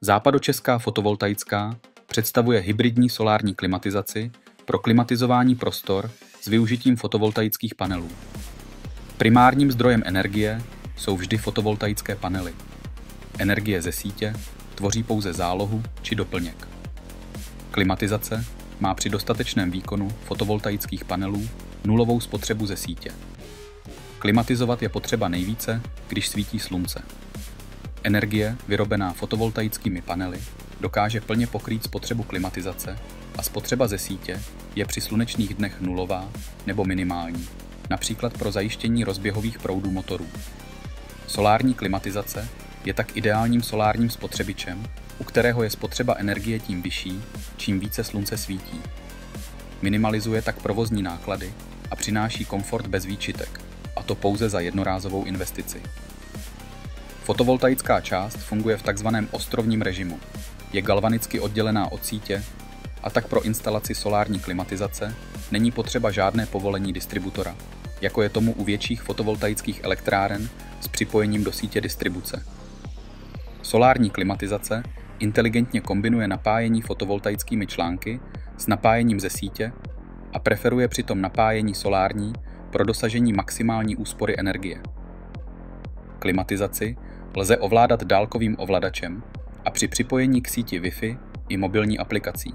Západočeská fotovoltaická představuje hybridní solární klimatizaci pro klimatizování prostor s využitím fotovoltaických panelů. Primárním zdrojem energie jsou vždy fotovoltaické panely. Energie ze sítě tvoří pouze zálohu či doplněk. Klimatizace má při dostatečném výkonu fotovoltaických panelů nulovou spotřebu ze sítě. Klimatizovat je potřeba nejvíce, když svítí slunce. Energie vyrobená fotovoltaickými panely dokáže plně pokrýt spotřebu klimatizace a spotřeba ze sítě je při slunečných dnech nulová nebo minimální, například pro zajištění rozběhových proudů motorů. Solární klimatizace je tak ideálním solárním spotřebičem, u kterého je spotřeba energie tím vyšší, čím více slunce svítí. Minimalizuje tak provozní náklady a přináší komfort bez výčitek, a to pouze za jednorázovou investici. Fotovoltaická část funguje v takzvaném ostrovním režimu, je galvanicky oddělená od sítě a tak pro instalaci solární klimatizace není potřeba žádné povolení distributora, jako je tomu u větších fotovoltaických elektráren s připojením do sítě distribuce. Solární klimatizace inteligentně kombinuje napájení fotovoltaickými články s napájením ze sítě a preferuje přitom napájení solární pro dosažení maximální úspory energie. Klimatizaci lze ovládat dálkovým ovladačem a při připojení k síti Wi-Fi i mobilní aplikací.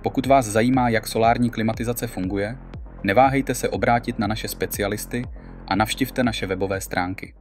Pokud vás zajímá, jak solární klimatizace funguje, neváhejte se obrátit na naše specialisty a navštivte naše webové stránky.